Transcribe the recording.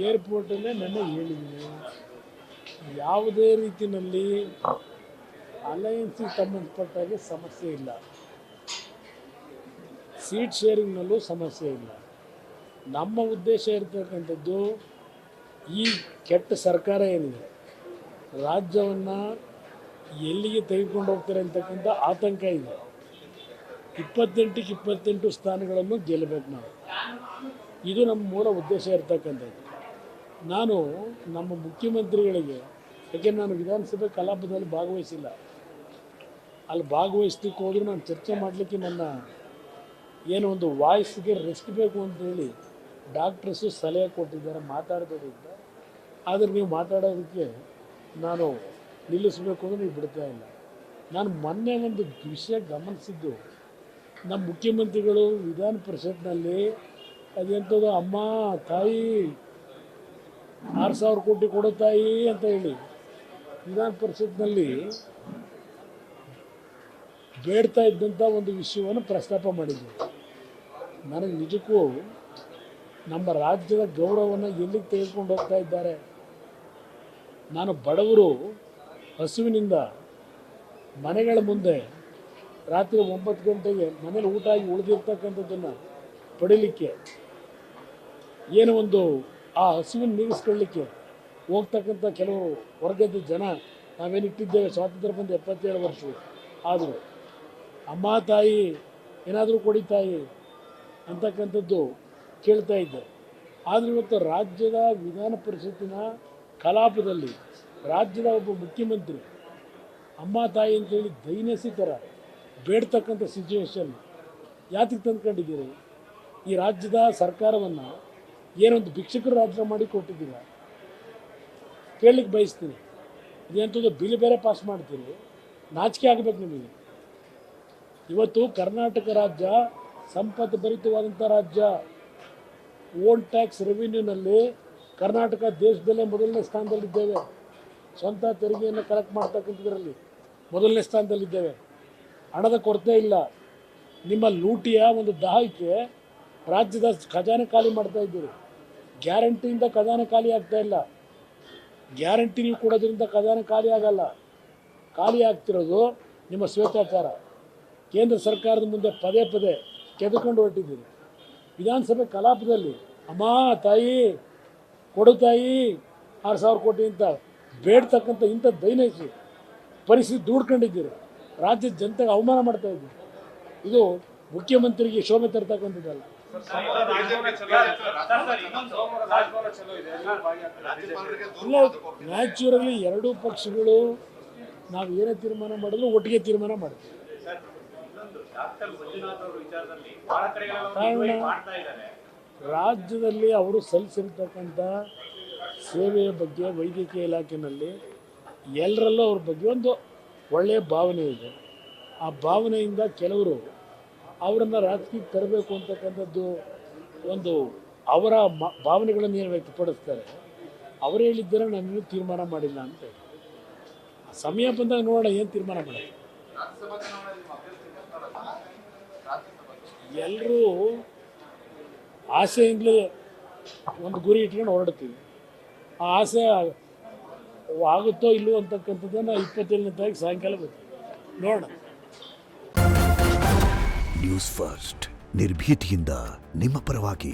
ಏರ್ಪೋರ್ಟಲ್ಲೇ ನೆನ್ನೆ ಹೇಳಿದ್ದೀನಿ, ಯಾವುದೇ ರೀತಿಯಲ್ಲಿ ಅಲಯನ್ಸಿಗೆ ಸಂಬಂಧಪಟ್ಟಾಗೆ ಸಮಸ್ಯೆ ಇಲ್ಲ, ಸೀಟ್ ಶೇರಿಂಗ್ನಲ್ಲೂ ಸಮಸ್ಯೆ ಇಲ್ಲ. ನಮ್ಮ ಉದ್ದೇಶ ಇರ್ತಕ್ಕಂಥದ್ದು ಈ ಕೆಟ್ಟ ಸರ್ಕಾರ ಏನಿದೆ ರಾಜ್ಯವನ್ನು ಎಲ್ಲಿಗೆ ತೆಗೆದುಕೊಂಡು ಹೋಗ್ತಾರೆ ಅಂತಕ್ಕಂಥ ಆತಂಕ ಇದೆ. 28ಕ್ಕೆ 28 ಸ್ಥಾನಗಳನ್ನು ಗೆಲ್ಲಬೇಕು ನಾವು, ಇದು ನಮ್ಮ ಮೂಲ ಉದ್ದೇಶ ಇರ್ತಕ್ಕಂಥದ್ದು. ನಾನು ನಮ್ಮ ಮುಖ್ಯಮಂತ್ರಿಗಳಿಗೆ, ಯಾಕೆಂದರೆ ನಾನು ವಿಧಾನಸಭೆ ಕಲಾಪದಲ್ಲಿ ಭಾಗವಹಿಸಿಲ್ಲ, ಅಲ್ಲಿ ಭಾಗವಹಿಸ್ಲಿಕ್ಕೆ ಹೋದರೂ ನಾನು ಚರ್ಚೆ ಮಾಡಲಿಕ್ಕೆ ನನ್ನ ಏನೋ ಒಂದು ವಾಯ್ಸ್ಗೆ ರೆಸ್ಟ್ ಬೇಕು ಅಂತೇಳಿ ಡಾಕ್ಟ್ರಸ್ಸು ಸಲಹೆ ಕೊಟ್ಟಿದ್ದಾರೆ, ಮಾತಾಡಬೇಡಿ ಅಂತ. ಆದರೆ ನೀವು ಮಾತಾಡೋದಕ್ಕೆ ನಾನು ನಿಲ್ಲಿಸಬೇಕು ಅಂದರೆ ನೀವು ಬಿಡ್ತಾ ಇಲ್ಲ. ನಾನು ಮೊನ್ನೆ ಒಂದು ವಿಷಯ ಗಮನಿಸಿದ್ದು, ನಮ್ಮ ಮುಖ್ಯಮಂತ್ರಿಗಳು ವಿಧಾನ ಪರಿಷತ್ನಲ್ಲಿ ಅದೆಂಥದ್ದು ಅಮ್ಮ ತಾಯಿ 6,000 ಕೋಟಿ ಕೊಡೋ ತಾಯಿ ಅಂತ ಹೇಳಿ ವಿಧಾನ ಪರಿಷತ್ನಲ್ಲಿ ಬೇಡ್ತಾ ಇದ್ದಂಥ ಒಂದು ವಿಷಯವನ್ನು ಪ್ರಸ್ತಾಪ ಮಾಡಿದ್ದರು. ನನಗೆ ನಿಜಕ್ಕೂ ನಮ್ಮ ರಾಜ್ಯದ ಗೌರವವನ್ನು ಎಲ್ಲಿಗೆ ತೆಗೆದುಕೊಂಡು ಹೋಗ್ತಾ ಇದ್ದಾರೆ. ನಾನು ಬಡವರು ಹಸುವಿನಿಂದ ಮನೆಗಳ ಮುಂದೆ ರಾತ್ರಿ 9 ಗಂಟೆಗೆ ಮನೇಲಿ ಊಟ ಆಗಿ ಉಳಿದಿರ್ತಕ್ಕಂಥದ್ದನ್ನು ಪಡೀಲಿಕ್ಕೆ ಏನೋ ಒಂದು ಆ ಹಸುವಿನ ನೀಗಿಸ್ಕೊಳ್ಳಿಕ್ಕೆ ಹೋಗ್ತಕ್ಕಂಥ ಕೆಲವು ವರ್ಗದ ಜನ ನಾವೇನಿಟ್ಟಿದ್ದೇವೆ. ಸ್ವಾತಂತ್ರ್ಯ ಬಂದು 77 ವರ್ಷ ಆದರೂ ಅಮ್ಮ ತಾಯಿ ಏನಾದರೂ ಕೊಡಿ ತಾಯಿ ಅಂತಕ್ಕಂಥದ್ದು ಕೇಳ್ತಾ ಇದ್ದೆ. ಆದರೆ ಇವತ್ತು ರಾಜ್ಯದ ವಿಧಾನ ಪರಿಷತ್ತಿನ ಕಲಾಪದಲ್ಲಿ ರಾಜ್ಯದ ಒಬ್ಬ ಮುಖ್ಯಮಂತ್ರಿ ಅಮ್ಮ ತಾಯಿ ಅಂತೇಳಿ ದೈನಸಿ ಥರ ಬೇಡ್ತಕ್ಕಂಥ ಸಿಚುವೇಶನ್ ಯಾತಕ್ಕೆ ತಂದ್ಕೊಂಡಿದ್ದೀರಿ? ಈ ರಾಜ್ಯದ ಸರ್ಕಾರವನ್ನು ಏನೊಂದು ಭಿಕ್ಷುಕರ ರಾಜ್ಯ ಮಾಡಿ ಕೊಟ್ಟಿದ್ದೀರ ಕೇಳಲಿಕ್ಕೆ ಬಯಸ್ತೀನಿ. ಇದೇಂಥದ್ದು ಬಿಲ್ ಬೇರೆ ಪಾಸ್ ಮಾಡ್ತೀರಿ, ನಾಚಿಕೆ ಆಗಬೇಕು ನಿಮಗೆ. ಇವತ್ತು ಕರ್ನಾಟಕ ರಾಜ್ಯ ಸಂಪತ್ತು ಭರಿತವಾದಂಥ ರಾಜ್ಯ. ಓನ್ ಟ್ಯಾಕ್ಸ್ ರೆವಿನ್ಯೂನಲ್ಲಿ ಕರ್ನಾಟಕ ದೇಶದಲ್ಲೇ ಮೊದಲನೇ ಸ್ಥಾನದಲ್ಲಿದ್ದೇವೆ. ಸ್ವಂತ ತೆರಿಗೆಯನ್ನು ಕಲೆಕ್ಟ್ ಮಾಡ್ತಕ್ಕಂಥದ್ರಲ್ಲಿ ಮೊದಲನೇ ಸ್ಥಾನದಲ್ಲಿದ್ದೇವೆ. ಹಣದ ಕೊರತೆ ಇಲ್ಲ. ನಿಮ್ಮ ಲೂಟಿಯ ಒಂದು ದಾಹಕ್ಕೆ ರಾಜ್ಯದ ಖಜಾನೆ ಖಾಲಿ ಮಾಡ್ತಾ ಇದ್ದೀರಿ. ಗ್ಯಾರಂಟಿಯಿಂದ ಖಜಾನೆ ಖಾಲಿ ಆಗ್ತಾ ಇಲ್ಲ. ಗ್ಯಾರಂಟಿ ನೀವು ಕೊಡೋದ್ರಿಂದ ಖಜಾನೆ ಖಾಲಿ ಆಗಲ್ಲ. ಖಾಲಿ ಆಗ್ತಿರೋದು ನಿಮ್ಮ ಶ್ವೇತಾಚಾರ. ಕೇಂದ್ರ ಸರ್ಕಾರದ ಮುಂದೆ ಪದೇ ಪದೇ ಕೆದ್ಕೊಂಡು ಹೊರಟಿದ್ದೀರಿ. ವಿಧಾನಸಭೆ ಕಲಾಪದಲ್ಲಿ ಅಮ್ಮ ತಾಯಿ ಕೊಡು ತಾಯಿ 6,000 ಕೋಟಿ ಅಂತ ಬೇಡ್ತಕ್ಕಂಥ ಇಂಥ ದೈನಸಿ ಪರಿಸ್ಥಿತಿ ದೂಡ್ಕೊಂಡಿದ್ದೀರಿ. ರಾಜ್ಯದ ಜನತೆಗೆ ಅವಮಾನ ಮಾಡ್ತಾ ಇದ್ದೀರಿ. ಇದು ಮುಖ್ಯಮಂತ್ರಿಗೆ ಶೋಭೆ ತರ್ತಕ್ಕಂಥದ್ದಲ್ಲ. ನ್ಯಾಚುರಲಿ ಎರಡೂ ಪಕ್ಷಗಳು ನಾವು ಏನೇ ತೀರ್ಮಾನ ಮಾಡಿದ್ರು ಒಟ್ಟಿಗೆ ತೀರ್ಮಾನ ಮಾಡ್ತೀವಿ. ಕಾರಣ ರಾಜ್ಯದಲ್ಲಿ ಅವರು ಸಲ್ಲಿಸಿರ್ತಕ್ಕಂಥ ಸೇವೆಯ ಬಗ್ಗೆ ವೈದ್ಯಕೀಯ ಇಲಾಖೆಯಲ್ಲಿ ಎಲ್ಲರಲ್ಲೂ ಅವ್ರ ಬಗ್ಗೆ ಒಂದು ಒಳ್ಳೆಯ ಭಾವನೆ ಇದೆ. ಆ ಭಾವನೆಯಿಂದ ಕೆಲವರು ಅವರನ್ನು ರಾಜಕೀಯಕ್ಕೆ ತರಬೇಕು ಅಂತಕ್ಕಂಥದ್ದು ಒಂದು ಅವರ ಭಾವನೆಗಳನ್ನು ಏನು ವ್ಯಕ್ತಪಡಿಸ್ತಾರೆ. ಅವರು ಹೇಳಿದ್ದಾರೆ ನಾನಿನ್ನೂ ತೀರ್ಮಾನ ಮಾಡಿಲ್ಲ ಅಂತ. ಸಮಯ ಬಂದಾಗ ನೋಡೋಣ ಏನು ತೀರ್ಮಾನ ಮಾಡೋದು. ಎಲ್ಲರೂ ಆಸೆಯಿಂದಲೇ ಒಂದು ಗುರಿ ಇಟ್ಕೊಂಡು ಹೊರಡ್ತೀವಿ. ಆ ಆಸೆ ಆಗುತ್ತೋ ಇಲ್ಲವೋ ಅಂತಕ್ಕಂಥದ್ದನ್ನು 27ನೇ ತಾರೀಕು ಸಾಯಂಕಾಲ ಬರ್ತೀವಿ, ನೋಡೋಣ. ನ್ಯೂಸ್ ಫಸ್ಟ್ ನಿರ್ಭೀತಿಯಿಂದ ನಿಮ್ಮ ಪರವಾಗಿ.